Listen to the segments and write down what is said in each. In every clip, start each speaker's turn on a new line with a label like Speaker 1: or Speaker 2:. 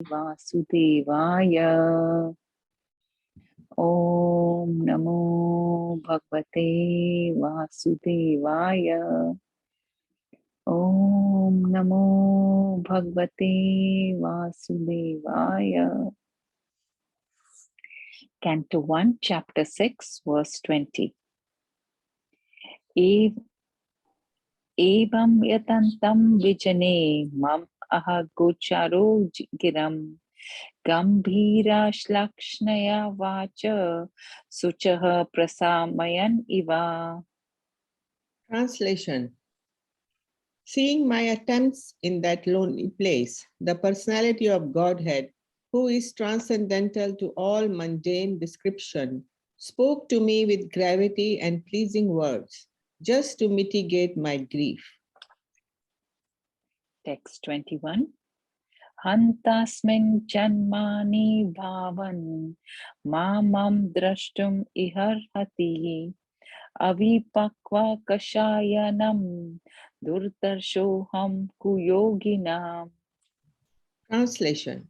Speaker 1: वासुदेवाय। Om Namo Bhagavate Vasudevaya. Om Namo Bhagavate Vasudevaya. Canto 1, Chapter 6, Verse 20. Evam yatantam vijane mam aha gocharo giram gambhira shlakshnaya vacha suchaha prasamayan iva.
Speaker 2: Translation. Seeing my attempts in that lonely place, the personality of Godhead, who is transcendental to all mundane description, spoke to me with gravity and pleasing words, just to mitigate my grief.
Speaker 1: Text 21. Hantasmin janmani bhavan mamam drashtum iharhati avipakva kashayanam durdarshoham kuyoginam.
Speaker 2: Translation.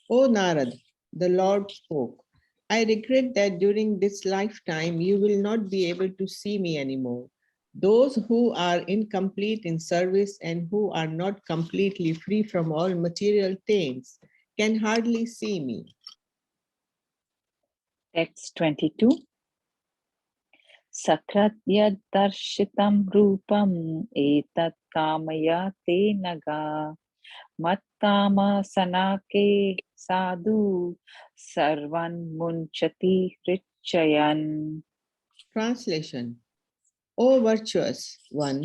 Speaker 2: O Narad, the Lord spoke. I regret that during this lifetime you will not be able to see me anymore. Those who are incomplete in service and who are not completely free from all material taints can hardly see me.
Speaker 1: Text 22. Sakratya darshitam rupam etat kamaya te naga matkama sanake sadhu sarvan munchati richayan.
Speaker 2: Translation. O virtuous one,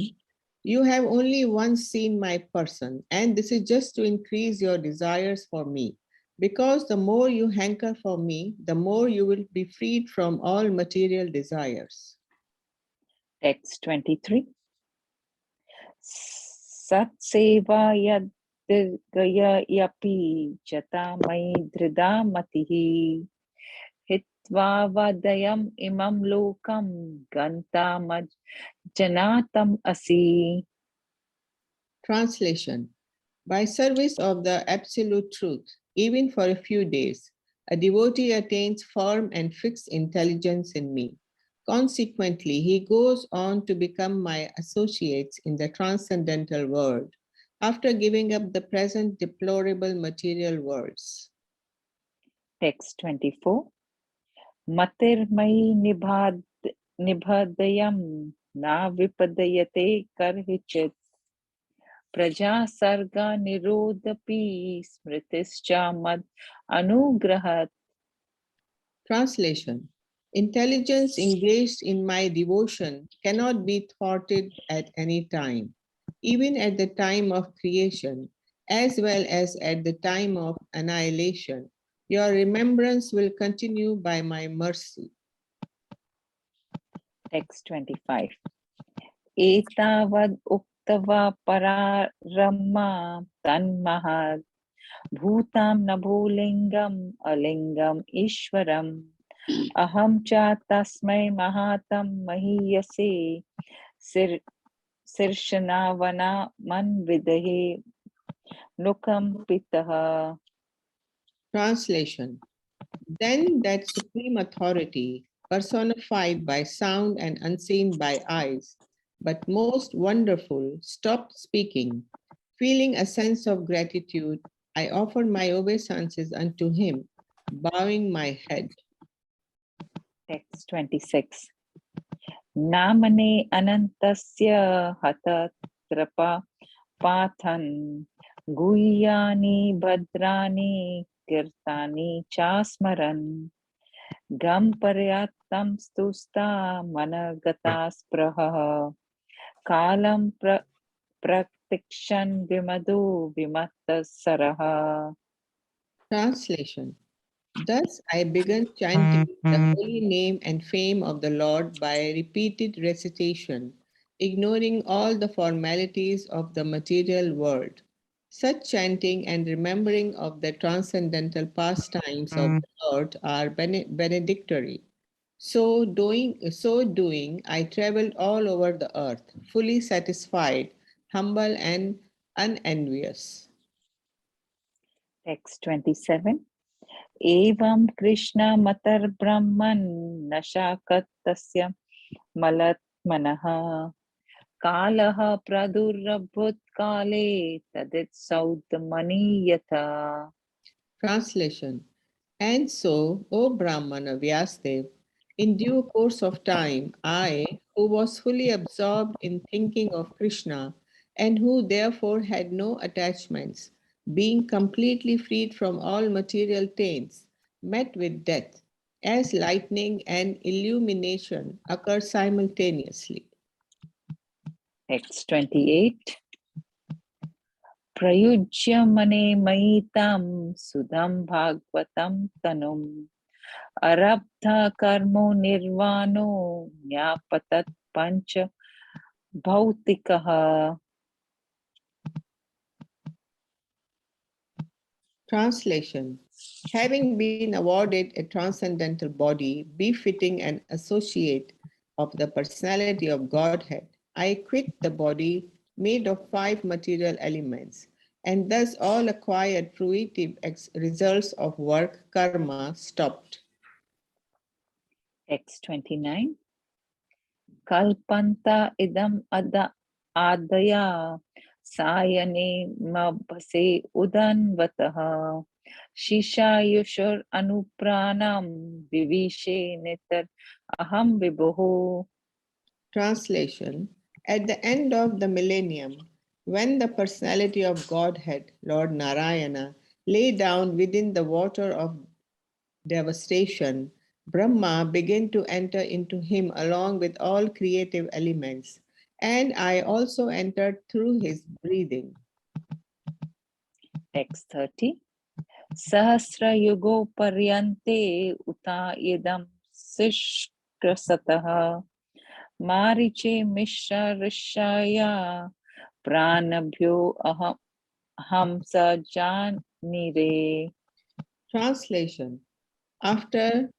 Speaker 2: you have only once seen my person, and this is just to increase your desires for me. Because the more you hanker for me, the more you will be freed from all material desires.
Speaker 1: Text 23. Sat seva yadgaya yapi jata mai drida matihi hitva vadayam imam lokam ganta maj janatam asi.
Speaker 2: Translation. By service of the absolute truth, even for a few days, a devotee attains firm and fixed intelligence in me. Consequently, he goes on to become my associates in the transcendental world after giving up the present deplorable material worlds.
Speaker 1: Text 24. Matir mai nibhadayam na vipadayate karhichit praja sarga nirodhapi smritischa mad anugrahat.
Speaker 2: Translation. Intelligence engaged in my devotion cannot be thwarted at any time, even at the time of creation, as well as at the time of annihilation. Your remembrance will continue by my mercy.
Speaker 1: Text 25. Etavad uktava pararama tanmahad bhutam nabholingam alingam ishwaram aham cha tasmai mahatam mahiyase sirshana man vidahe nukam pitaha.
Speaker 2: Translation. Then that supreme authority, personified by sound and unseen by eyes, but most wonderful, stopped speaking. Feeling a sense of gratitude, I offered my obeisances unto him, bowing my head.
Speaker 1: Text 26. Namane anantasya hata trapa pathan guhyani bhadrani kirtani chasmaran gam paryatam stusta managata spraha kalam praktikshan vimado vimatta saraha.
Speaker 2: Translation. Thus I began chanting the holy name and fame of the Lord by repeated recitation, ignoring all the formalities of the material world. Such chanting and remembering of the transcendental pastimes of the Lord are benedictory. So doing, I traveled all over the earth, fully satisfied, humble, and unenvious.
Speaker 1: Text 27. Evam Krishna Matar Brahman Nashakat Tasya Malat Manaha Kalaha Pradurabhut Kale Tadit Saudmani Yata.
Speaker 2: Translation. And so, O Brahmana Vyasdev, in due course of time, I, who was fully absorbed in thinking of Krishna, and who therefore had no attachments, being completely freed from all material taints, met with death, as lightning and illumination occur simultaneously.
Speaker 1: Text 28. Prayujya mane maitam sudham bhagavatam tanum arabdha karmo nirvano nyapatat pancha bhautikaha.
Speaker 2: Translation. Having been awarded a transcendental body befitting an associate of the personality of Godhead, I quit the body made of 5 material elements, and thus all acquired fruitive results of work, karma, stopped.
Speaker 1: Text 29. Kalpanta idam adaya sayane mabhase udanvataha shishayushur anupranam vivishe netar aham vibhuhu.
Speaker 2: Translation. At the end of the millennium, when the personality of Godhead, Lord Narayana, lay down within the water of devastation, Brahma began to enter into him along with all creative elements, and I also entered through his breathing.
Speaker 1: Text 30. Sahasra yugo paryante uta idam sishkrasataha mariche mishra rishaya pranabhyo aham sajanire.
Speaker 2: Translation. After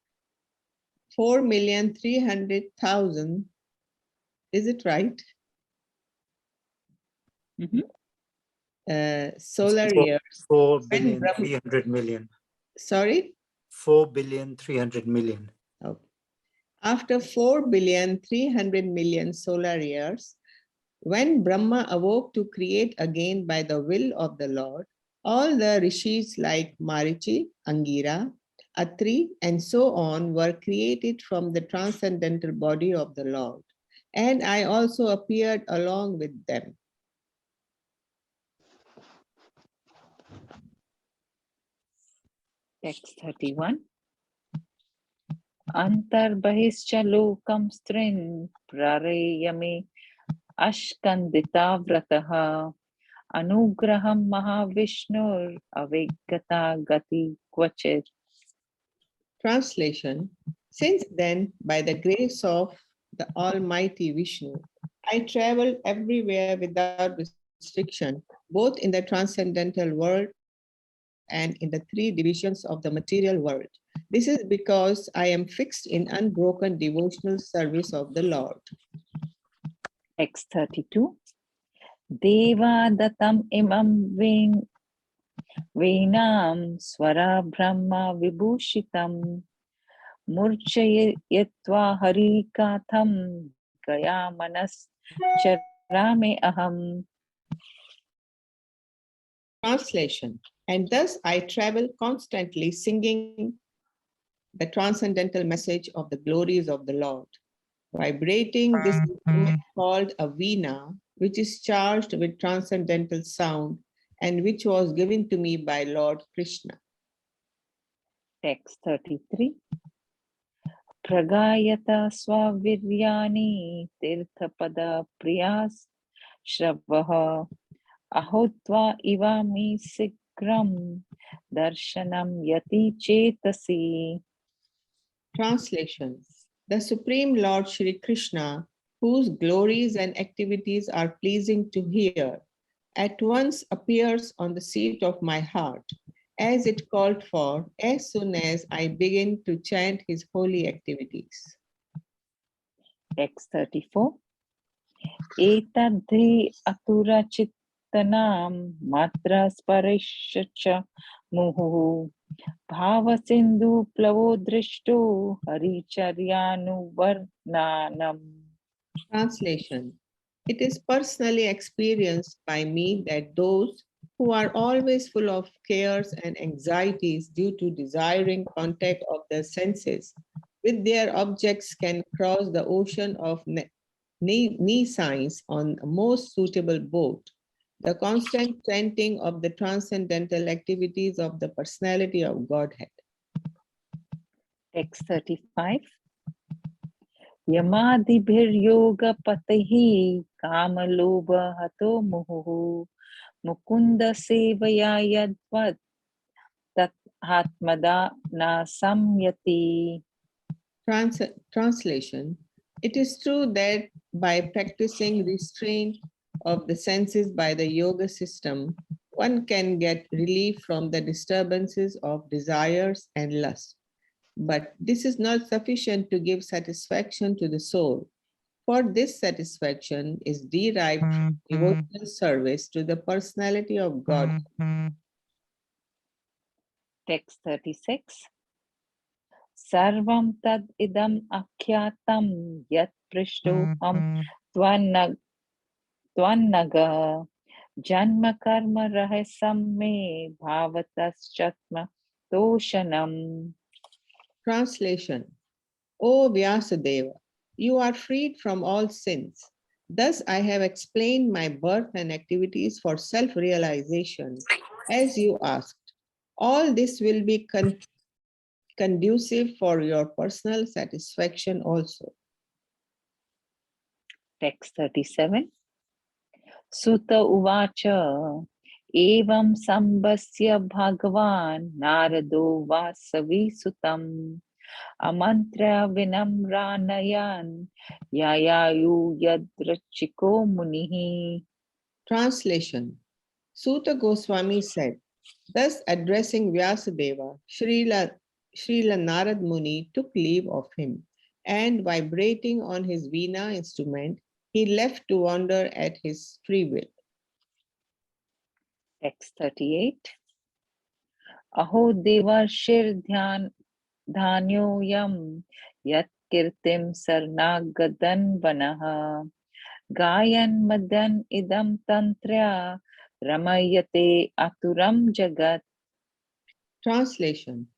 Speaker 2: 4,300,000, is it right? Solar years.
Speaker 3: 4
Speaker 2: when
Speaker 3: billion
Speaker 2: Brahma,
Speaker 3: 300 million.
Speaker 2: sorry?
Speaker 3: 4,300,000,000.
Speaker 2: Okay. After 4,300,000,000 solar years, when Brahma awoke to create again by the will of the Lord, all the rishis like Marichi, Angira, Atri, and so on were created from the transcendental body of the Lord. And I also appeared along with them.
Speaker 1: Text 31. Antarbahishcha lokam strin prarayame ashkandita vrataha anugraham mahavishnur avegata gati kvachir.
Speaker 2: Translation. Since then, by the grace of the Almighty Vishnu, I traveled everywhere without restriction, both in the transcendental world and in the 3 divisions of the material world. This is because I am fixed in unbroken devotional service of the Lord.
Speaker 1: Text 32. Deva datam imam venam swara brahma vibhushitam murchayatva harikatham gaya manas charame aham.
Speaker 2: Translation. And thus I travel constantly singing the transcendental message of the glories of the Lord, vibrating this instrument called a veena, which is charged with transcendental sound and which was given to me by Lord Krishna.
Speaker 1: Text 33. Pragayata swaviryani tirthapada priyas shravah ahotva ivami sikram darshanam yati chetasi.
Speaker 2: Translation. The Supreme Lord Shri Krishna, whose glories and activities are pleasing to hear, at once appears on the seat of my heart, as it called for as soon as I begin to chant his holy activities.
Speaker 1: Text 34. Etadhi atura Kirtanam Matra Sparishcha Muhu Bhava Sindhu Plavo Drishto Haricharyanu Varnanam.
Speaker 2: Translation. It is personally experienced by me that those who are always full of cares and anxieties due to desiring contact of the senses with their objects can cross the ocean of knee signs on a most suitable boat. The constant chanting of the transcendental activities of the personality of Godhead.
Speaker 1: Text 35. Yamadibhir Kamalobha Hato Muhu Mukunda Sevaya Yadvat Tat Atmada Na Samyati.
Speaker 2: Translation. It is true that by practicing restraint of the senses by the yoga system, one can get relief from the disturbances of desires and lust. But this is not sufficient to give satisfaction to the soul, for this satisfaction is derived from devotional service to the personality of God.
Speaker 1: Text 36. Sarvam tad idam akhyatam yat prishtoham tvannaga janma karma rahasam me bhavatas toshanam.
Speaker 2: Translation. O Vyasadeva, you are freed from all sins. Thus I have explained my birth and activities for self-realization, as you asked. All this will be conducive for your personal satisfaction also.
Speaker 1: Text 37. Sutta uvacha evam sambasya bhagavan narado vasavi sutam amantra vinamranayan yayayu yadrachiko munihi.
Speaker 2: Translation. Suta Goswami said, thus addressing Vyasadeva, Srila Narad Muni took leave of him, and vibrating on his veena instrument, he left to wander at his free will.
Speaker 1: Text 38. Aho devashir dhanyayam yat kirtim sarnagadan vanaha gayan madan idam tantra ramayate aturam jagat.
Speaker 2: Translation.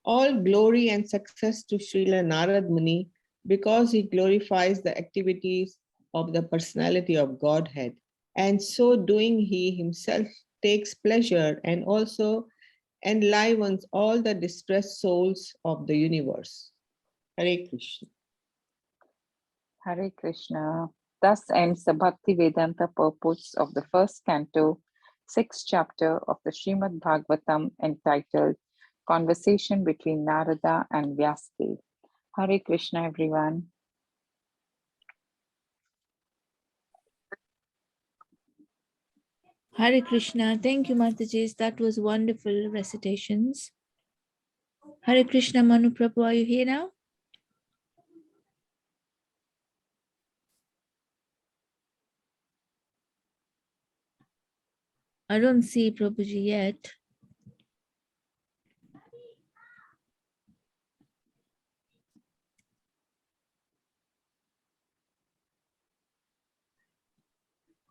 Speaker 2: All glory and success to Srila Narad Muni because he glorifies the activities of the personality of Godhead. And so doing, he himself takes pleasure and also enlivens all the distressed souls of the universe. Hare Krishna.
Speaker 1: Hare Krishna. Thus ends the Bhakti Vedanta purports of the first canto, 6th chapter of the Srimad Bhagavatam entitled Conversation between Narada and Vyasadeva. Hare Krishna, everyone.
Speaker 3: Hare Krishna. Thank you, Mataji. That was wonderful recitations. Hare Krishna, Manu Prabhu, are you here now? I don't see Prabhuji yet.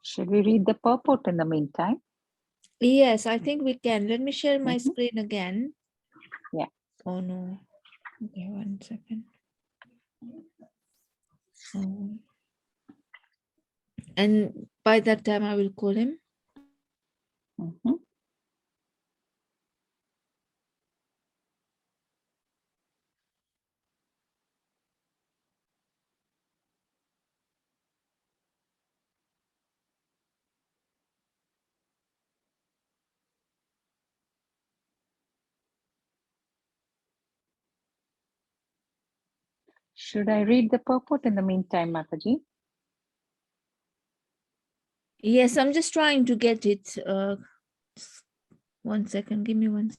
Speaker 1: Should we read the purport in the meantime?
Speaker 3: Yes, I think we can. Let me share my screen again.
Speaker 1: Yeah.
Speaker 3: Oh no. Okay, 1 second. Oh. And by that time I will call him.
Speaker 1: Should I read the purport in the meantime, Mataji?
Speaker 3: Yes, I'm just trying to get it. 1 second, give me 1 second.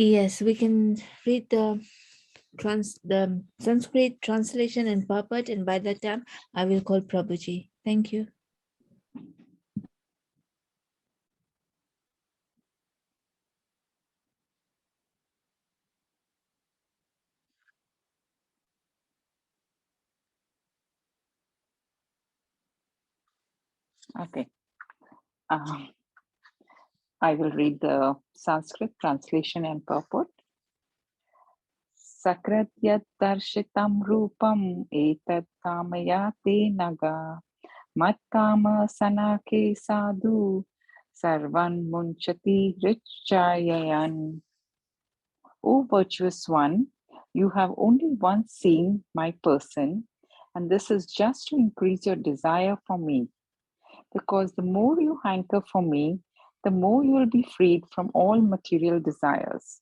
Speaker 3: Yes, we can read the Sanskrit translation and purport, and by that time I will call Prabhuji. Thank you.
Speaker 1: Okay. I will read the Sanskrit translation and purport. Sakratyat darshitam rupam etat kamaya te naga matkama sanake sadhu sarvan munchati richayayan. O virtuous one, you have only once seen my person, and this is just to increase your desire for me. Because the more you hanker for me, the more you will be freed from all material desires.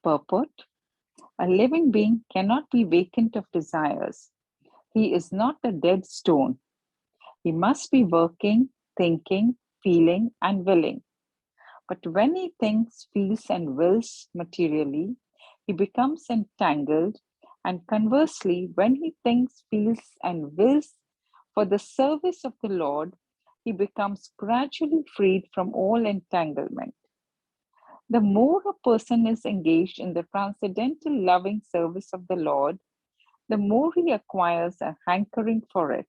Speaker 1: Purport: a living being cannot be vacant of desires. He is not a dead stone. He must be working, thinking, feeling, and willing. But when he thinks, feels, and wills materially, he becomes entangled. And conversely, when he thinks, feels, and wills for the service of the Lord, he becomes gradually freed from all entanglement. The more a person is engaged in the transcendental loving service of the Lord, the more he acquires a hankering for it.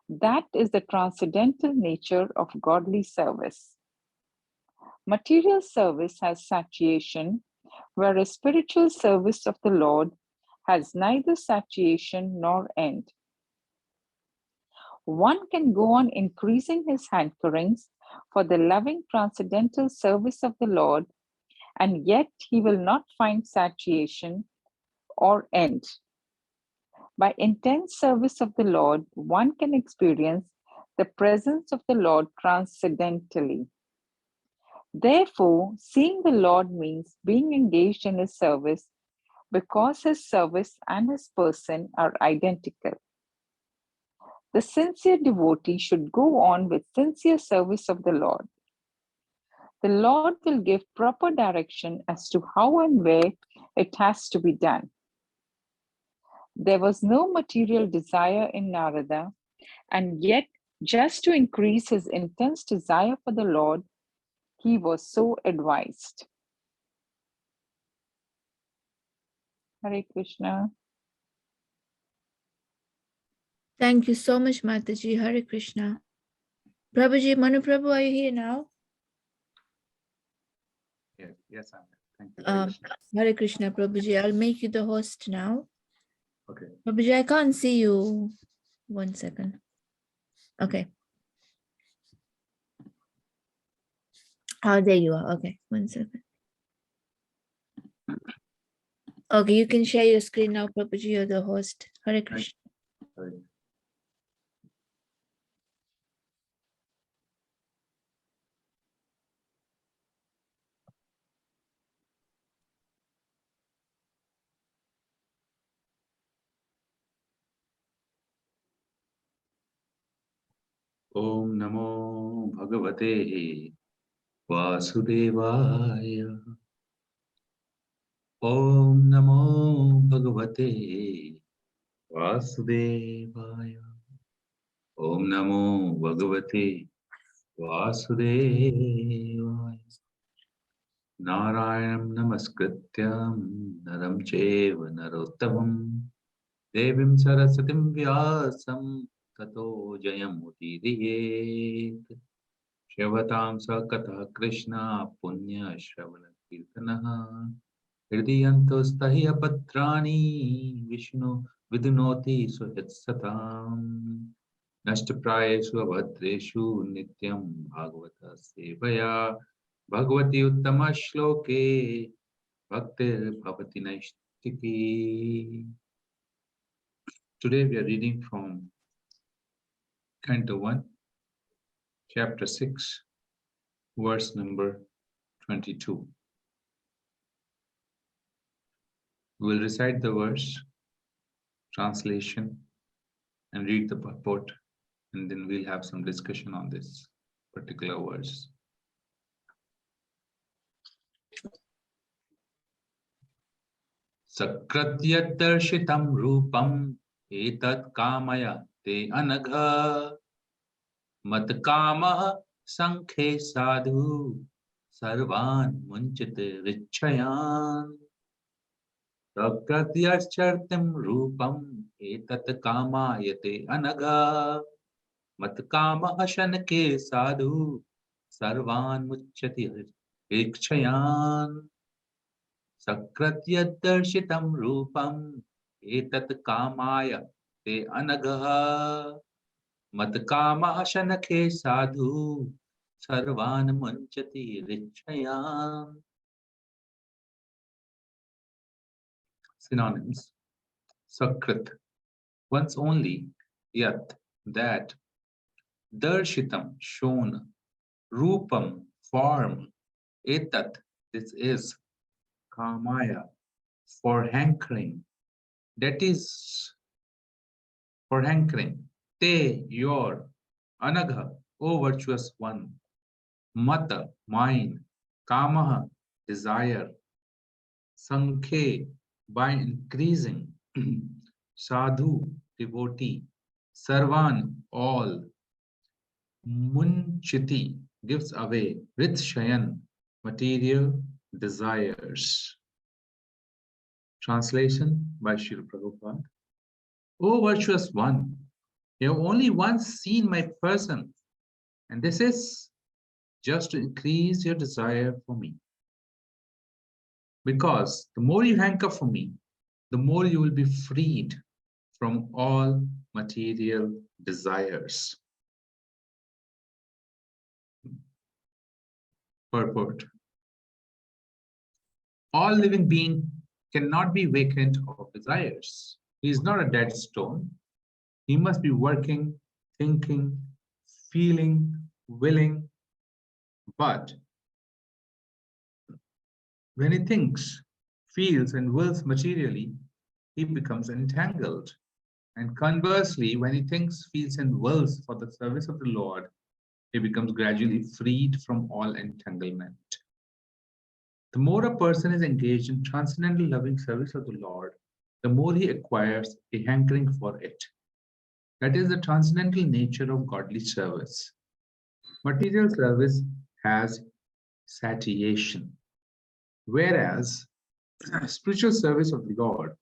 Speaker 1: That is the transcendental nature of godly service. Material service has satiation, whereas spiritual service of the Lord has neither satiation nor end. One can go on increasing his hankerings for the loving transcendental service of the Lord, and yet he will not find satiation or end. By intense service of the Lord, one can experience the presence of the Lord transcendentally. Therefore, seeing the Lord means being engaged in his service because his service and his person are identical. The sincere devotee should go on with sincere service of the Lord. The Lord will give proper direction as to how and where it has to be done. There was no material desire in Narada, and yet, just to increase his intense desire for the Lord, he was so advised. Hare Krishna.
Speaker 3: Thank you so much, Mataji. Hare Krishna. Prabhuji, Manu Prabhu, are you here now?
Speaker 4: Yes, I'm here. Thank you very much.
Speaker 3: Hare Krishna, Prabhuji. I'll make you the host now.
Speaker 4: Okay.
Speaker 3: Prabhuji, I can't see you. 1 second. Okay. Oh, there you are. Okay, 1 second. Okay, you can share your screen now, Prabhuji. You're the host. Hare Krishna.
Speaker 4: Sorry. Om Namo Bhagavate Vasudevaya. Om Namo Bhagavate Vasudevaya. Om Namo Bhagavate Vasudevaya. Narayanam Namaskrityam Naram Cheva Narottamam Devim Saraswatim Vyasam Tato Jayamudidiyet. Shavatam Sakatha Krishna Punya Shravana Kirtanaha Hridiyanto Stahya Patrani Vishnu Vidunoti Suhitsatam Nashtaprayeshu Abhadreshu Nityam Bhagavata Sevaya Bhagavati Uttama Shloke Bhaktir Bhavati Naishtiki. Today we are reading from Canto 1, Chapter 6, verse number 22. We will recite the verse, translation, and read the purport, and then we'll have some discussion on this particular verse. Sakratyadarshitam rupam etat kamaya te anagha mat kama sankhe sadhu sarvan munchite richayan. Sakratyadarshitam rupam etat kamaya te anagha mat kama shanke sadhu sarvan muchati richayan. Sakratyadarshitam rupam etat kamaya te anagha mat kama shanakhe sadhu sarvan manchati richayam. Synonyms: Sakrat, once only; yat, that; darshitam, shown; rupam, form; etat, this is; kamaya, for hankering; that is, for hankering; te, your; anagha, O virtuous one; mata, mine; kamaha, desire; sankhe, by increasing; sadhu, devotee; sarvan, all; munchiti, gives away; ritshayan, material desires. Translation by Srila Prabhupada. O virtuous one, you have only once seen my person, and this is just to increase your desire for me. Because the more you hanker for me, the more you will be freed from all material desires. Purport. All living being cannot be vacant of desires. He is not a dead stone. He must be working, thinking, feeling, willing. But when he thinks, feels, and wills materially, he becomes entangled. And conversely, when he thinks, feels, and wills for the service of the Lord, he becomes gradually freed from all entanglement. The more a person is engaged in transcendental loving service of the Lord, the more he acquires a hankering for it. That is the transcendental nature of godly service. Material service has satiation, whereas spiritual service of the Lord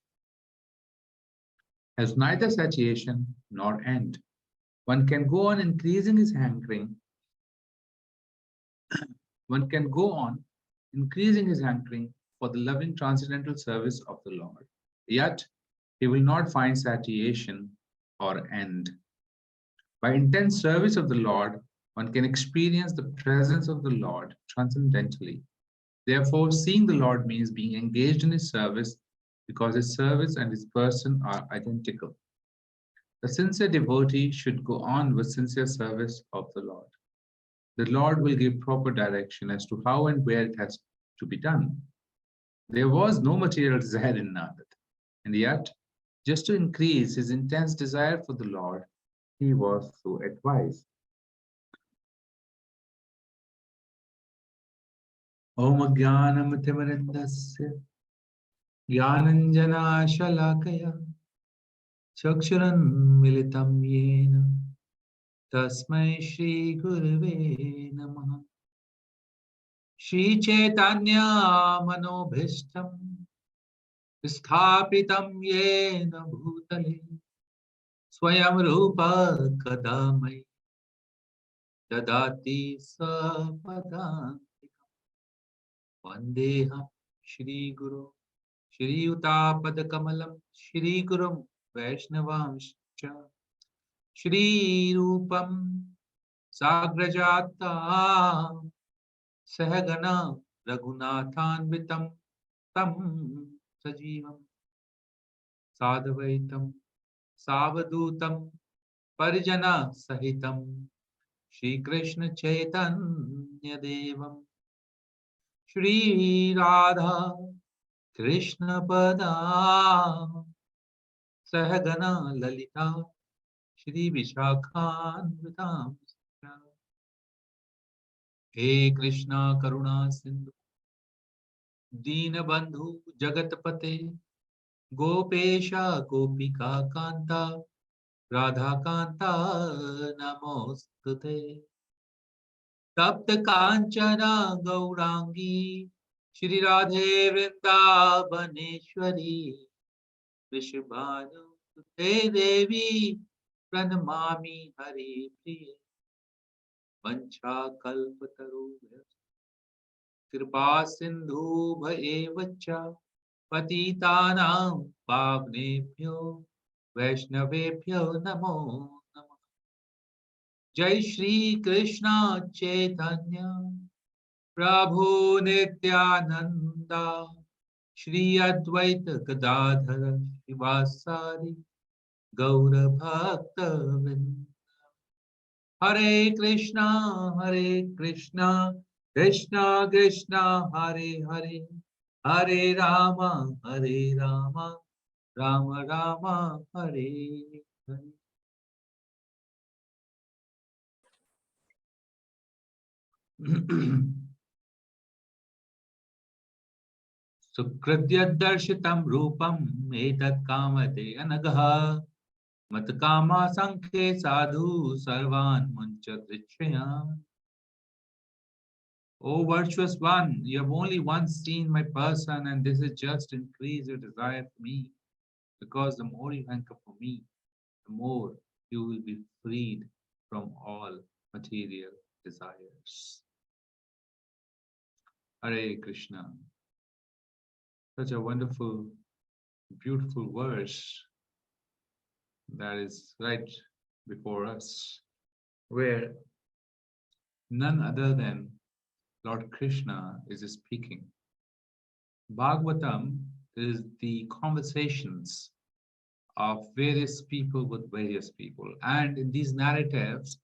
Speaker 4: has neither satiation nor end. One can go on increasing his hankering. One can go on increasing his hankering for the loving transcendental service of the Lord. Yet, he will not find satiation or end. By intense service of the Lord, one can experience the presence of the Lord transcendentally. Therefore, seeing the Lord means being engaged in his service because his service and his person are identical. The sincere devotee should go on with sincere service of the Lord. The Lord will give proper direction as to how and where it has to be done. There was no material desire in Narad, and yet, just to increase his intense desire for the Lord, he was so advised. Om Jnanam Timarindasya Jnananjana Shalakaya Chakshuran Militam Yena Tasmai Shri Gurave Namaha Shri Chaitanya Manobhishtam Sthapitam Yena Bhutale Swayam Rupa Kadamai Dadati Sapadam Vandeham Shri Guru Shri Utapad Kamalam Shri Gurum Vaishnavamscha Shri Rupam Sagrajata Sahagana Raghunathanvitam Tam Sajivam Sadhavaitam Savadutam Parijana Sahitam Shri Krishna Chaitanya Devam Shri Radha Krishna Pada Sahagana Lalita Shri Vishakhanvitam He Krishna Karuna Sindhu Deenabandhu Jagatpate Gopesha Gopika Kanta Radha Kanta Namostute. Tapta Kanchana Gaurangi Shri Radhe Vrindavaneshwari Vishvabhanu Te Devi Pranamami Hari Priya Vancha Kalpataru Kripa Sindhu Bhaevacha Patitanam Pavnebhyo Vaishnavebhyo Namo Namo. Jai Shri Krishna Chaitanya Prabhu Nityananda Shri Advaita Gadadhara Shivasari Gaura Bhakta Vrinda. Hare Krishna Krishna Krishna Hare Hare Hare Rama Rama Rama Hare Hare. Sukrityadarshitam Rupam Etat Kamate Anagaha Matkama Sankhe Sadhu Sarvan Munchatrichaya. O virtuous one, you have only once seen my person, and this is just increase your desire for me, because the more you hanker for me, the more you will be freed from all material desires. Hare Krishna. Such a wonderful, beautiful verse that is right before us, where none other than Lord Krishna is speaking. Bhagavatam is the conversations of various people with various people. And in these narratives,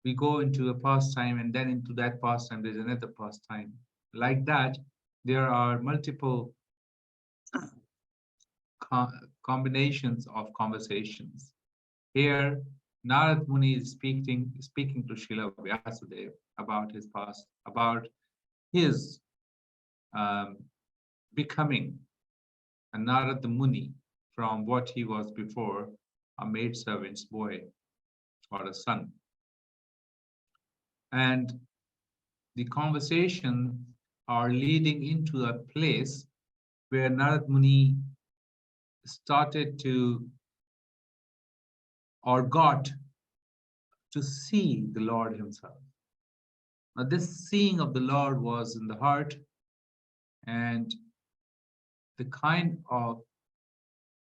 Speaker 4: we go into a pastime, and then into that pastime, there's another pastime. Like that, there are multiple combinations of conversations. Here, Narad Muni is speaking to Srila Vyasudeva about his past, about his becoming a Narad Muni from what he was before, a maidservant's boy or a son. And the conversation are leading into a place where Narad Muni started to, or got to see the Lord himself. Now, this seeing of the Lord was in the heart, and the kind of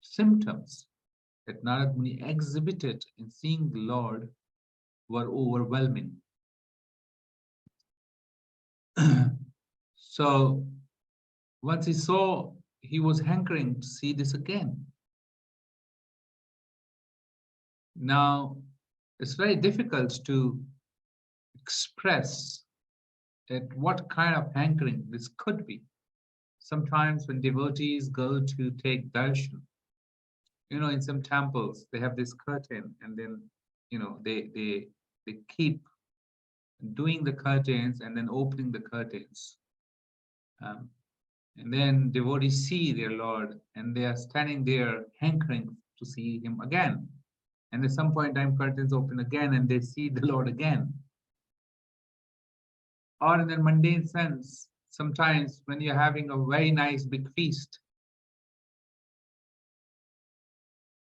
Speaker 4: symptoms that Narad Muni exhibited in seeing the Lord were overwhelming. So once he saw, he was hankering to see this again. Now, it's very difficult to express at what kind of hankering this could be. Sometimes when devotees go to take darshan, in some temples, they have this curtain, and then, they keep doing the curtains and then opening the curtains. And then devotees see their Lord, and they are standing there hankering to see him again. And at some point in time, curtains open again, and they see the Lord again. Or in a mundane sense, sometimes when you're having a very nice big feast,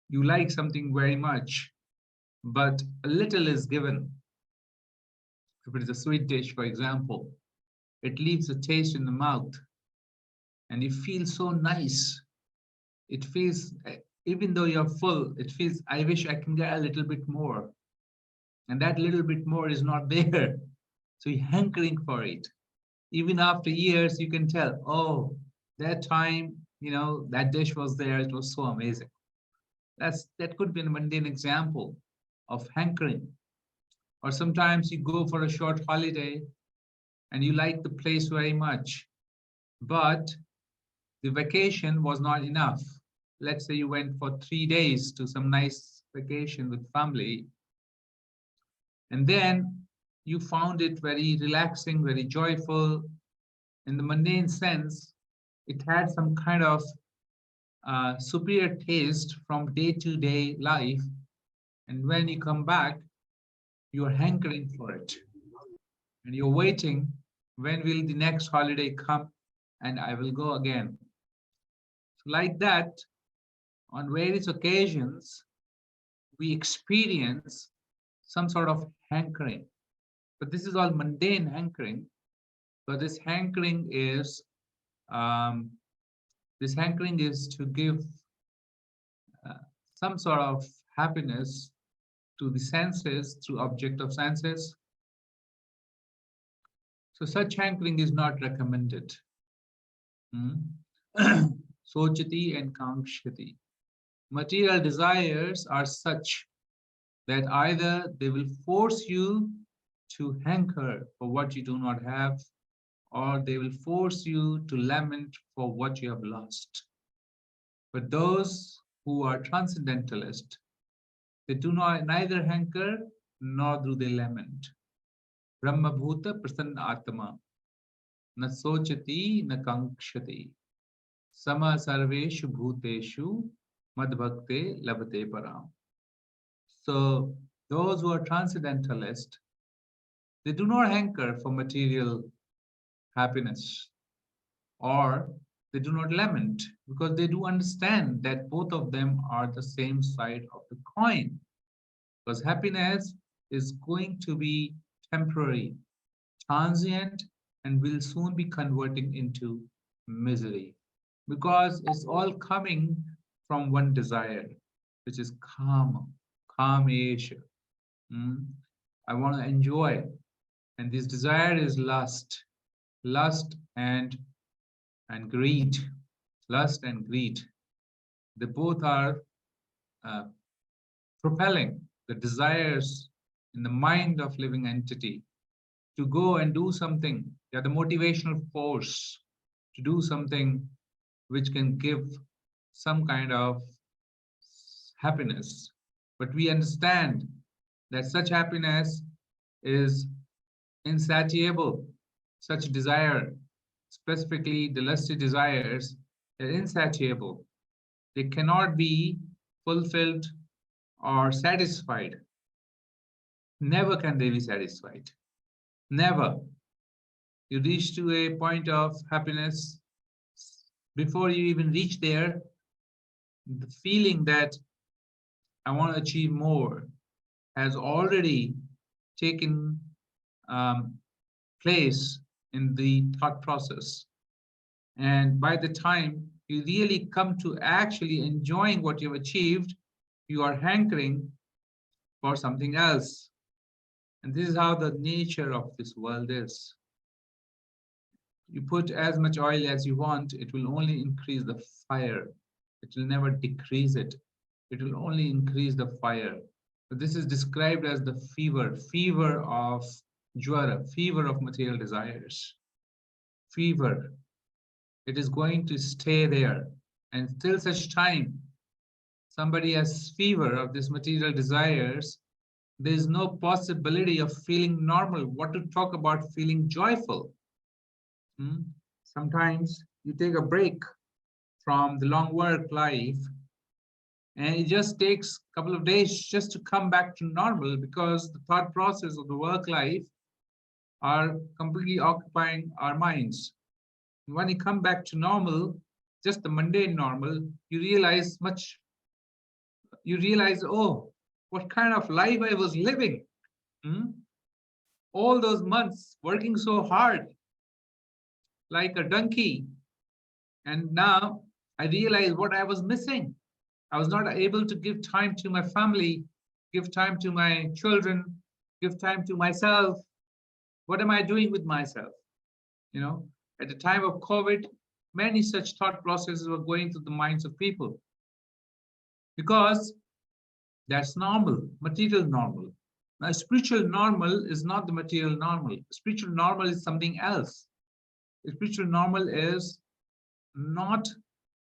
Speaker 4: you like something very much, but a little is given. If it is a sweet dish, for example, it leaves a taste in the mouth, and you feel so nice. It feels, even though you're full, it feels, I wish I can get a little bit more. And that little bit more is not there. So you're hankering for it. Even after years, you can tell, oh, that time, that dish was there, it was so amazing. That could be a mundane example of hankering. Or sometimes you go for a short holiday and you like the place very much, but the vacation was not enough. Let's say you went for 3 days to some nice vacation with family, and then you found it very relaxing, very joyful. In the mundane sense, it had some kind of superior taste from day-to-day life, and when you come back, you are hankering for it, and you're waiting, when will the next holiday come and I will go again. So like that, on various occasions, we experience some sort of hankering. But this is all mundane hankering. But um, this hankering is to give uh, some sort of happiness to the senses through object of senses. So such hankering is not recommended. Sochati and Kankshati. Material desires are such that either they will force you to hanker for what you do not have, or they will force you to lament for what you have lost. But those who are transcendentalist, they do not neither hanker nor do they lament. Brahma Bhuta Prasanna Atma, na sochati na kankshati, sama sarveshu bhuteshu madbhakte labate param. So those who are transcendentalist, they do not hanker for material happiness, or they do not lament, because they do understand that both of them are the same side of the coin. Because happiness is going to be temporary, transient, and will soon be converting into misery, because it's all coming from one desire, which is kama, kamesha. I want to enjoy, and this desire is lust and greed. Lust and greed, they both are uh, propelling the desires in the mind of living entity to go and do something. They are the motivational force to do something which can give some kind of happiness. But we understand that such happiness is insatiable. Such desire, specifically the lusty desires, are insatiable. They cannot be fulfilled or satisfied. Never can they be satisfied. Never. You reach to a point of happiness. Before you even reach there, the feeling that I want to achieve more has already taken um, place in the thought process. And by the time you really come to actually enjoying what you've achieved, you are hankering for something else. And this is how the nature of this world is. You put as much oil as you want, it will only increase the fire. It will never decrease it. It will only increase the fire. So this is described as the fever of jwara, fever of material desires. Fever. It is going to stay there. And till such time somebody has fever of this material desires, there is no possibility of feeling normal. What to talk about feeling joyful? Sometimes you take a break from the long work life, and it just takes a couple of days just to come back to normal, because the thought process of the work life are completely occupying our minds. When you come back to normal, just the mundane normal, you realize, oh, what kind of life I was living. All those months working so hard like a donkey. And now I realize what I was missing. I was not able to give time to my family, give time to my children, give time to myself. What am I doing with myself? At the time of COVID, many such thought processes were going through the minds of people, because that's normal, material normal. Now, spiritual normal is not the material normal. Spiritual normal is something else. Spiritual normal is not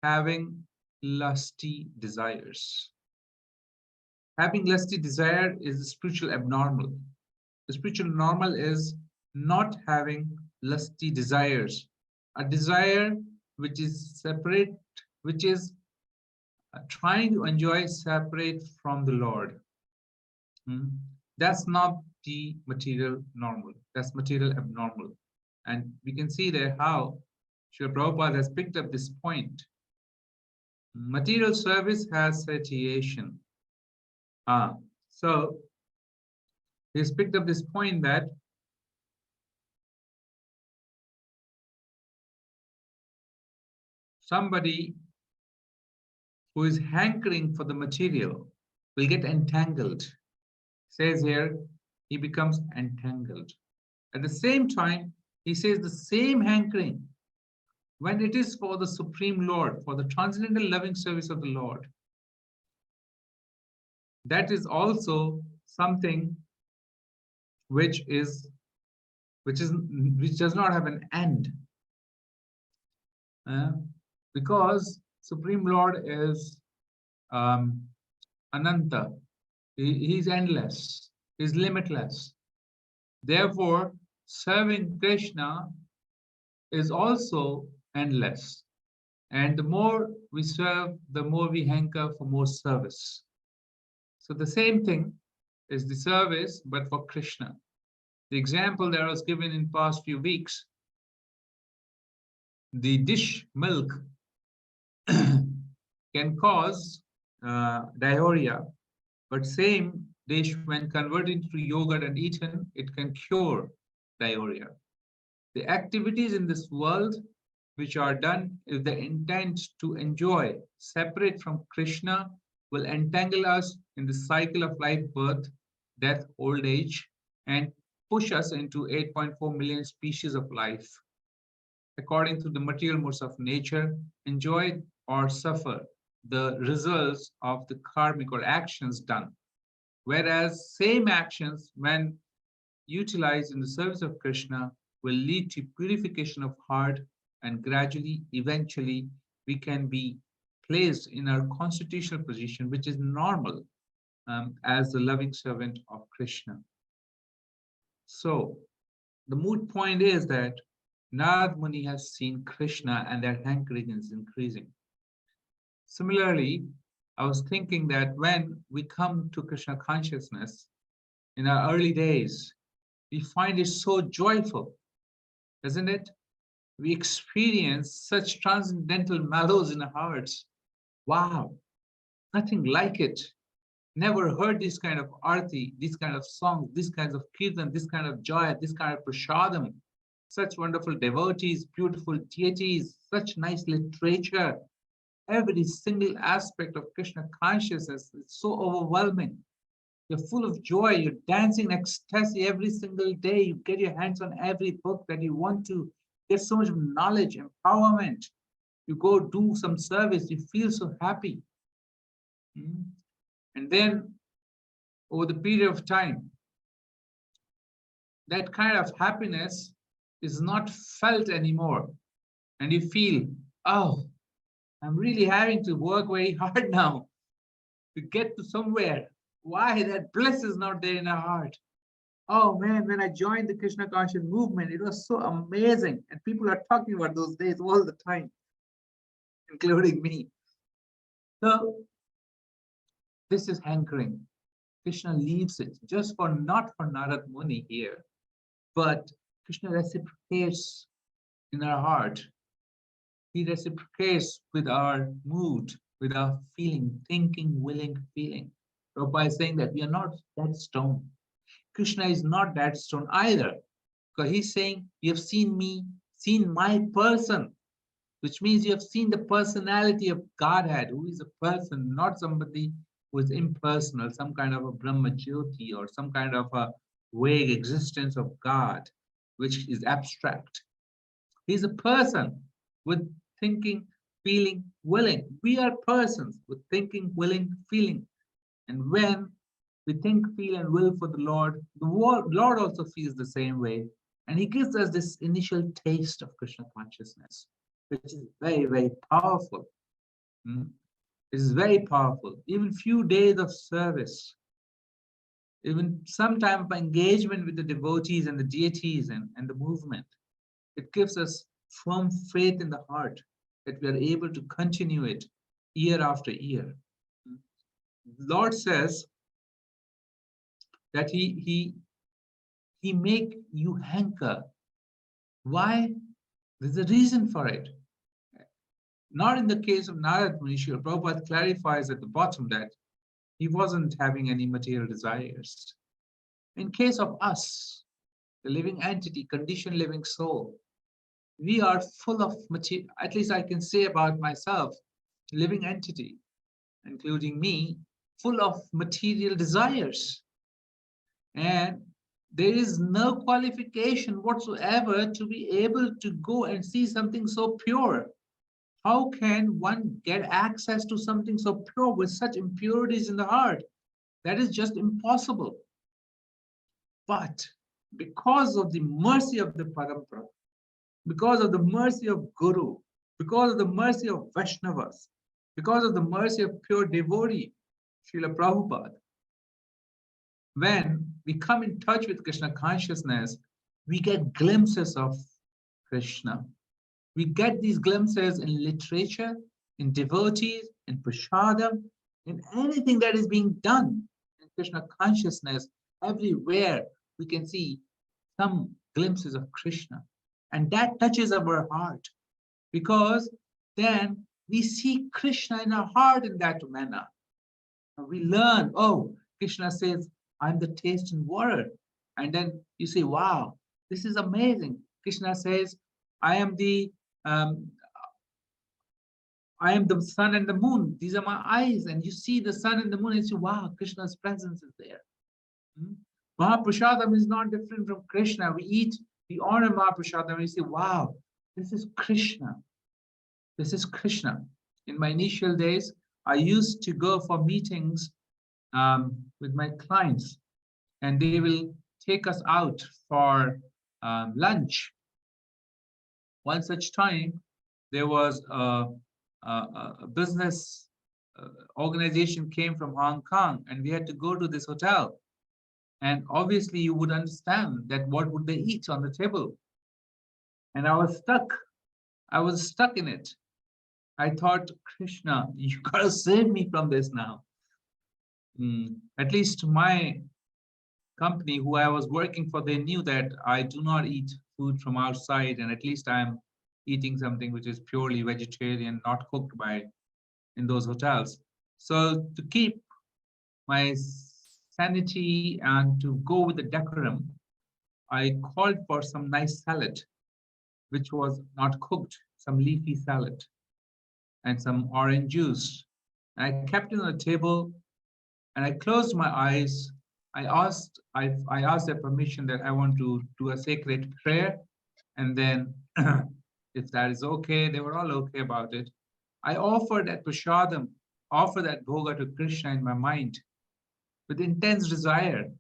Speaker 4: having lusty desires. Having lusty desire is spiritual abnormal. The spiritual normal is not having lusty desires. A desire which is separate, which is trying to enjoy separate from the Lord. That's not the material normal. That's material abnormal. And we can see there how Srila Prabhupada has picked up this point. Material service has satiation. So he's picked up this point that somebody who is hankering for the material will get entangled. Says here, he becomes entangled. At the same time, he says the same hankering, when it is for the Supreme Lord, for the transcendental loving service of the Lord, that is also something which does not have an end. Because Supreme Lord is Ananta. He's endless. He's limitless. Therefore, serving Krishna is also endless. And the more we serve, the more we hanker for more service. So the same thing is the service, but for Krishna. The example that was given in past few weeks, the dish milk can cause diarrhea, but same dish when converted into yogurt and eaten, it can cure diarrhea. The activities in this world which are done with the intent to enjoy, separate from Krishna, will entangle us in the cycle of life, birth, death, old age, and push us into 8.4 million species of life. According to the material modes of nature, enjoy or suffer the results of the karmic or actions done. Whereas same actions, when utilized in the service of Krishna, will lead to purification of heart, and gradually, eventually, we can be placed in our constitutional position, which is normal, as the loving servant of Krishna. So the moot point is that Narad Muni has seen Krishna and their hankering is increasing. Similarly, I was thinking that when we come to Krishna consciousness in our early days, we find it so joyful, isn't it? We experience such transcendental mellows in our hearts. Wow, nothing like it. Never heard this kind of arti, this kind of song, this kind of kirtan, this kind of joy, this kind of prasadam. Such wonderful devotees, beautiful deities, such nice literature. Every single aspect of Krishna consciousness is so overwhelming. You're full of joy. You're dancing in ecstasy every single day. You get your hands on every book that you want to. Get so much knowledge, empowerment. You go do some service. You feel so happy. And then over the period of time, that kind of happiness is not felt anymore. And you feel, oh, I'm really having to work very hard now to get to somewhere. Why? That bliss is not there in our heart. Oh man, when I joined the Krishna conscious movement, it was so amazing. And people are talking about those days all the time, including me. So this is hankering. Krishna leaves it just for not for Narad Muni here, but Krishna reciprocates in our heart. He reciprocates with our mood, with our feeling, thinking, willing, feeling. Prabhupada is saying that we are not that stone. Krishna is not that stone either. Because he's saying, you have seen me, seen my person, which means you have seen the personality of Godhead, who is a person, not somebody who is impersonal, some kind of a Brahma Jyoti or some kind of a vague existence of God, which is abstract. He's a person with thinking, feeling, willing. We are persons with thinking, willing, feeling. And when we think, feel, and will for the Lord also feels the same way. And he gives us this initial taste of Krishna consciousness, which is very, very powerful. It is very powerful. Even few days of service, even some time of engagement with the devotees and the deities and the movement, it gives us firm faith in the heart that we are able to continue it year after year. Lord says that he make you hanker. Why? There's a reason for it. Not in the case of Narad Muni. Prabhupada clarifies at the bottom that he wasn't having any material desires. In case of us, the living entity, conditioned living soul, we are full of material, at least I can say about myself, living entity, including me, full of material desires. And there is no qualification whatsoever to be able to go and see something so pure. How can one get access to something so pure with such impurities in the heart? That is just impossible. But because of the mercy of the Parampara, because of the mercy of Guru, because of the mercy of Vaishnavas, because of the mercy of pure devotee, Srila Prabhupada, when we come in touch with Krishna consciousness, we get glimpses of Krishna. We get these glimpses in literature, in devotees, in prasadam, in anything that is being done in Krishna consciousness. Everywhere we can see some glimpses of Krishna. And that touches our heart, because then we see Krishna in our heart in that manner. And we learn, oh, Krishna says, I'm the taste and water. And then you say, wow, this is amazing. Krishna says, I am the sun and the moon. These are my eyes. And you see the sun and the moon and you say, wow, Krishna's presence is there. Mahaprasadam is not different from Krishna. We honor Mahaprasadam and we say, wow, this is Krishna. This is Krishna. In my initial days, I used to go for meetings with my clients, and they will take us out for lunch. One such time, there was a business organization came from Hong Kong, and we had to go to this hotel. And obviously, you would understand that what would they eat on the table? And I was stuck. I was stuck in it. I thought, Krishna, you gotta save me from this now. At least my company who I was working for, they knew that I do not eat food from outside, and at least I'm eating something which is purely vegetarian, not cooked in those hotels. So to keep my sanity and to go with the decorum, I called for some nice salad, which was not cooked, some leafy salad and some orange juice. And I kept it on the table and I closed my eyes. I asked their permission that I want to do a sacred prayer. And then if that is okay, they were all okay about it. I offered that prasadam, offered that bhoga to Krishna in my mind with intense desire.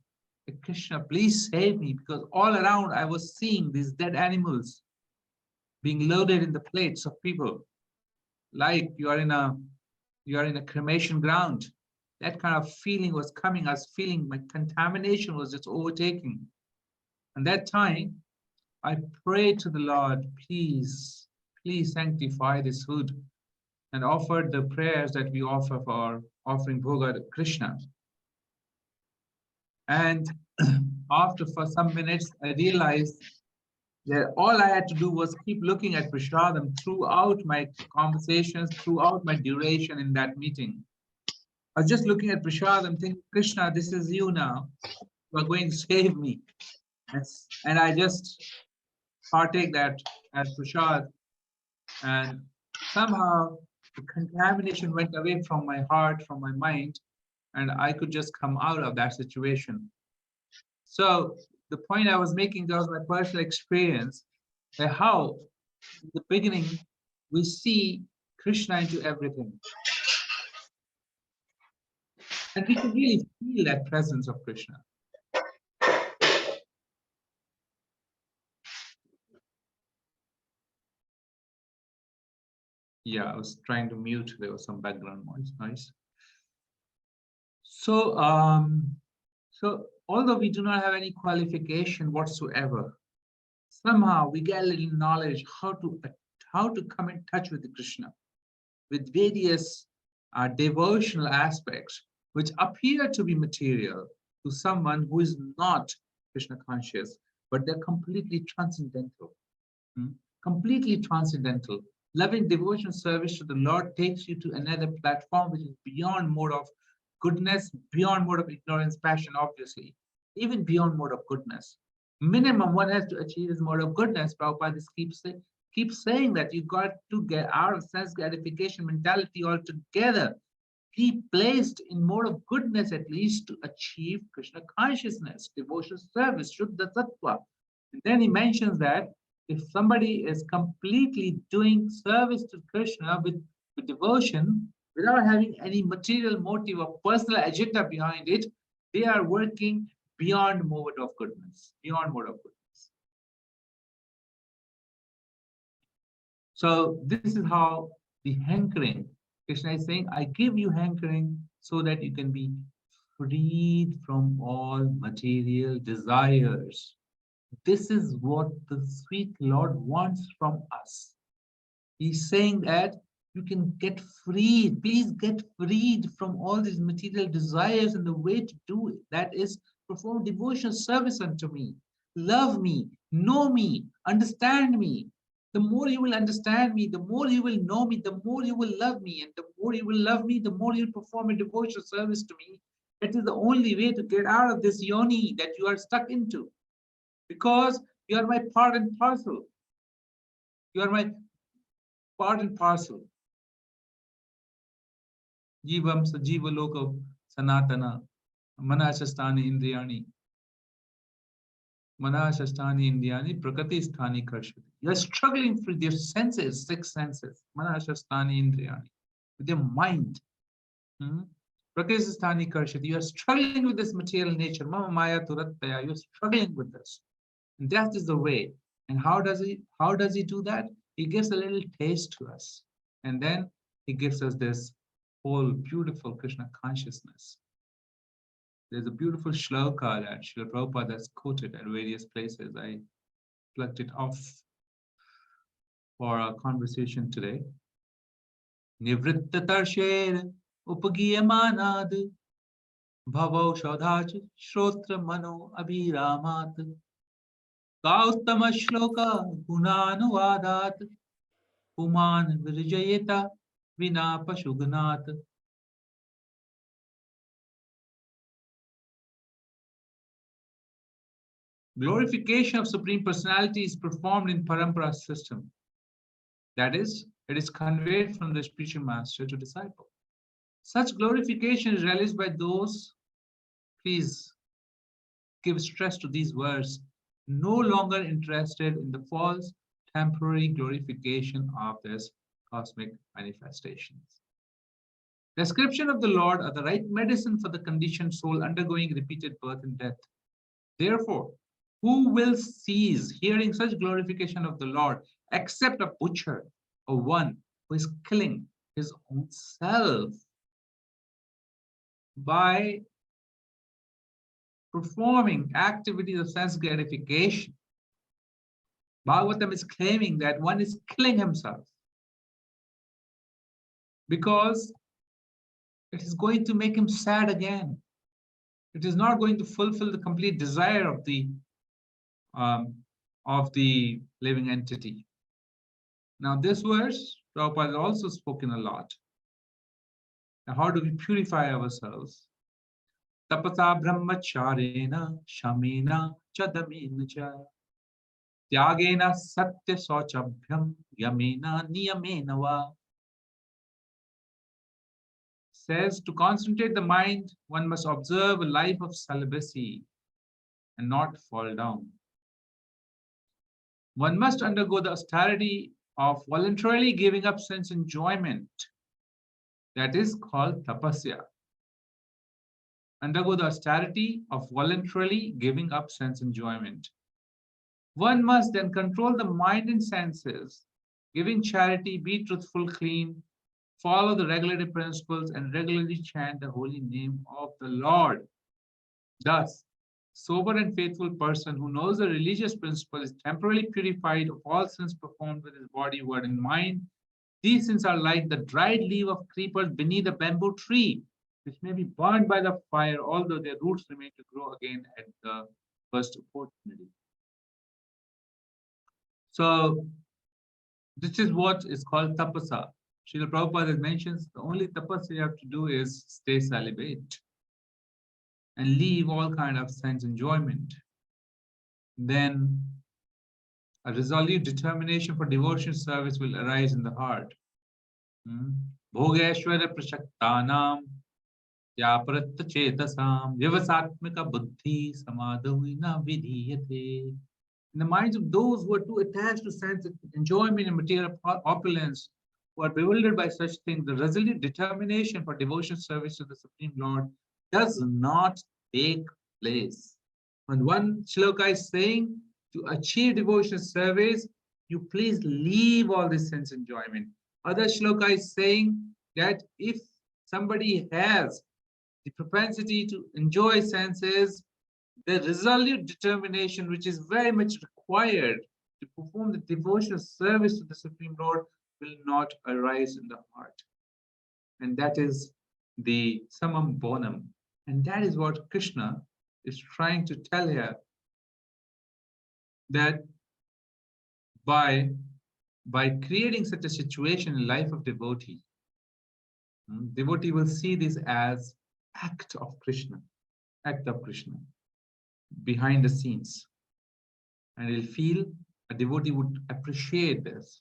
Speaker 4: Krishna, please save me, because all around I was seeing these dead animals being loaded in the plates of people, like you are in a cremation ground. That kind of feeling was coming. I was feeling my contamination was just overtaking. And that time, I prayed to the Lord, please sanctify this food, and offered the prayers that we offer for offering bhoga to Krishna. And for some minutes, I realized that all I had to do was keep looking at prasadam throughout my conversations, throughout my duration in that meeting. I was just looking at prasadam, thinking, Krishna, this is you now. You are going to save me. And I just partake that as prasad. And somehow the contamination went away from my heart, from my mind, and I could just come out of that situation. So the point I was making was my personal experience, that how in the beginning we see Krishna into everything. And we can really feel that presence of Krishna. Yeah, I was trying to mute. There was some background noise. So, although we do not have any qualification whatsoever, somehow we get a little knowledge how to come in touch with Krishna, with various devotional aspects which appear to be material to someone who is not Krishna conscious, but they're completely transcendental. Hmm? Completely transcendental. Loving devotion service to the Lord takes you to another platform which is beyond mode of goodness, beyond mode of ignorance, passion, obviously, even beyond mode of goodness. Minimum one has to achieve is mode of goodness. Prabhupada keeps saying that you got to get out of sense gratification mentality altogether. Be placed in mode of goodness at least to achieve Krishna consciousness, devotional service, Shuddha Sattva. And then he mentions that if somebody is completely doing service to Krishna with devotion, without having any material motive or personal agenda behind it, they are working beyond mode of goodness, beyond mode of goodness. So this is how the hankering, Krishna is saying, I give you hankering so that you can be freed from all material desires. This is what the sweet Lord wants from us. He's saying that you can get freed. Please get freed from all these material desires, and the way to do it, that is perform devotional service unto me. Love me, know me, understand me. The more you will understand me, the more you will know me, the more you will love me. And the more you will love me, the more you'll perform a devotional service to me. It is the only way to get out of this yoni that you are stuck into. Because you are my part and parcel. You are my part and parcel. Jivam sajiva loka sanatana manashastani indriyani. Manashastani indriyani prakati sthani karshati. You are struggling with your senses, six senses. Manashastani indriyani. With your mind. Prakati sthani karshati. You are struggling with this material nature. Mama maya turattaya. You are struggling with this. And that is the way. And how does he do that? He gives a little taste to us. And then he gives us this whole beautiful Krishna consciousness. There's a beautiful shloka that Srila Prabhupada has quoted at various places. I plucked it off for our conversation today. Nivritta tarsher upagiyamanad bhavo shodhaj shrotra mano abhiramat kaustama shloka gunanuvadat puman virjayeta vina pashugnat. Glorification of Supreme Personality is performed in Parampara system. That is, it is conveyed from the spiritual master to disciple. Such glorification is realized by those, please give stress to these words, no longer interested in the false temporary glorification of this cosmic manifestations. Description of the Lord are the right medicine for the conditioned soul undergoing repeated birth and death. Therefore, who will cease hearing such glorification of the Lord except a butcher or one who is killing his own self by performing activities of sense gratification? Bhagavatam is claiming that one is killing himself because it is going to make him sad again. It is not going to fulfill the complete desire of the living entity. Now, this verse, Prabhupada has also spoken a lot. Now, how do we purify ourselves? Tapasa brahmacharena shamena chadamena cha tyagena satya sauchabhyam yamena niyamena va. Says to concentrate the mind, one must observe a life of celibacy and not fall down. One must undergo the austerity of voluntarily giving up sense enjoyment. That is called tapasya. Undergo the austerity of voluntarily giving up sense enjoyment. One must then control the mind and senses, giving charity, be truthful, clean, follow the regulative principles, and regularly chant the holy name of the Lord. Thus, sober and faithful person who knows the religious principle is temporarily purified of all sins performed with his body, word, and mind, These sins are like the dried leaf of creepers beneath a bamboo tree, which may be burned by the fire, although their roots remain to grow again at the first opportunity. So this is what is called tapasa. Srila Prabhupada mentions the only tapasa you have to do is stay celibate and leave all kind of sense enjoyment. Then a resolute determination for devotion service will arise in the heart. Bhogeshwara prashaktanam yaparatta chetasam vyavasatmika buddhi samadhavina vidhiyate. In the minds of those who are too attached to sense enjoyment and material opulence, who are bewildered by such things, the resolute determination for devotion service to the Supreme Lord does not take place. When one shloka is saying, to achieve devotional service, you please leave all this sense enjoyment. Other shloka is saying that if somebody has the propensity to enjoy senses, the resolute determination which is very much required to perform the devotional service to the Supreme Lord will not arise in the heart. And that is the summum bonum. And that is what Krishna is trying to tell here, that by creating such a situation in life of devotee, devotee will see this as act of Krishna behind the scenes. And he'll feel, a devotee would appreciate this.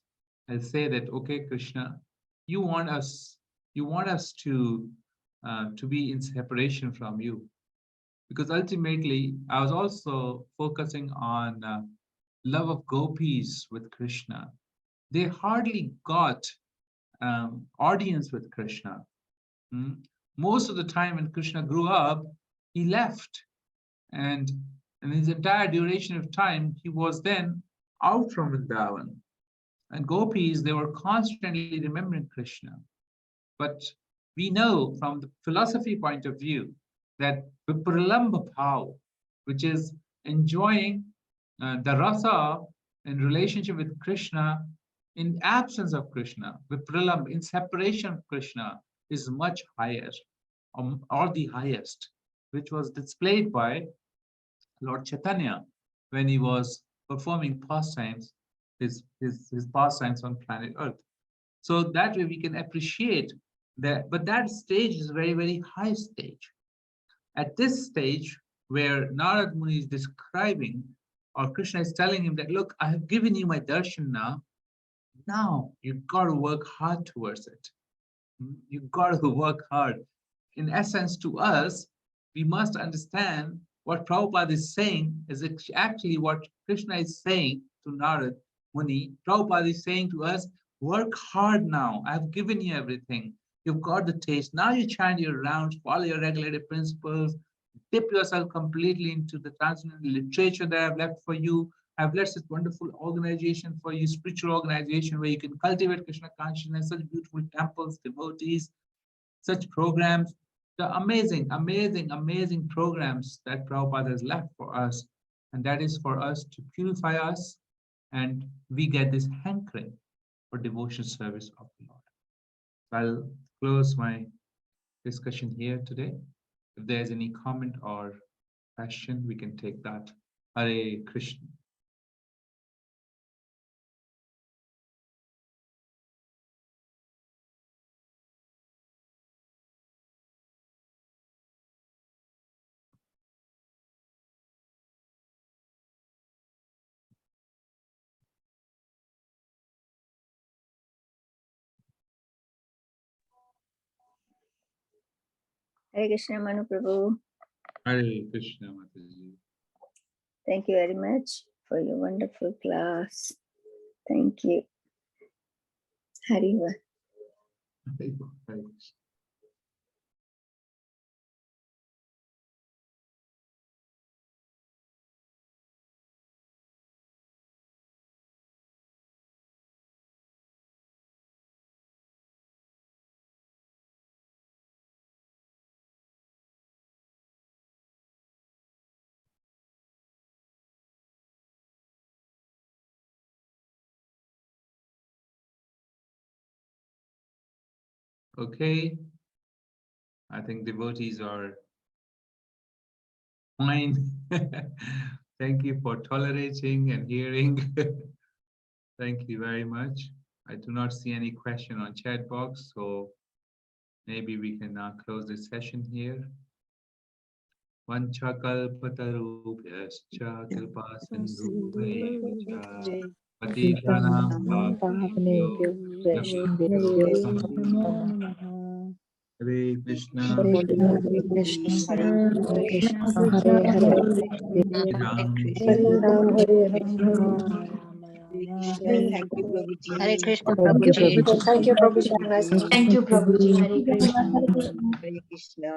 Speaker 4: I'll say that, okay, Krishna, you want us to be in separation from you. Because ultimately, I was also focusing on love of gopis with Krishna. They hardly got audience with Krishna. Most of the time when Krishna grew up, he left. And in his entire duration of time, he was then out from Vrindavan. And gopis, they were constantly remembering Krishna. But we know from the philosophy point of view that vipralamba bhav, which is enjoying the rasa in relationship with Krishna in absence of Krishna, vipralamba, in separation of Krishna, is much higher, or the highest, which was displayed by Lord Chaitanya when he was performing pastimes, his pastimes on planet Earth. So that way we can appreciate that, but that stage is a very, very high stage. At this stage, where Narad Muni is describing, or Krishna is telling him that, look, I have given you my darshan now. Now you've got to work hard towards it. You've got to work hard. In essence, to us, we must understand what Prabhupada is saying is actually what Krishna is saying to Narad Muni. Prabhupada is saying to us, work hard now. I've given you everything. You've got the taste. Now you chant your rounds, follow your regulated principles, dip yourself completely into the transcendental literature that I've left for you. I've left this wonderful organization for you, spiritual organization where you can cultivate Krishna consciousness, such beautiful temples, devotees, such programs, the amazing, amazing, amazing programs that Prabhupada has left for us. And that is for us to purify us, and we get this hankering for devotion service of the Lord. I'll close my discussion here today. If there's any comment or question, we can take that. Hare Krishna.
Speaker 5: Hare Krishna, Manu Prabhu.
Speaker 4: Hare Krishna, Mataji.
Speaker 5: Thank you very much for your wonderful class. Thank you. Hariva.
Speaker 4: Hare Krishna. Okay. I think devotees are fine. Thank you for tolerating and hearing. Thank you very much. I do not see any question on chat box, so maybe we can now close this session here. Vanchakalpatarubhyascha kripa sindhubhayascha patitanam pavanebhyo
Speaker 5: Namo Namaha.
Speaker 4: Hare Krishna,
Speaker 5: Hare Krishna,
Speaker 3: Hare Krishna,
Speaker 5: Hare
Speaker 3: Hare
Speaker 5: Krishna,
Speaker 3: Krishna,
Speaker 5: Hare Hare,
Speaker 4: Hare Ram,
Speaker 5: Hare Ram, Hare Ram,
Speaker 6: Krishna. Thank you, Prabhuji.
Speaker 5: Hare Krishna,
Speaker 3: Thank you,
Speaker 5: Prabhuji.
Speaker 3: Prabhuji.
Speaker 5: Thank you, Prabhuji. Have a nice day.
Speaker 6: Thank you, Prabhuji. Hare Krishna. Hare Krishna.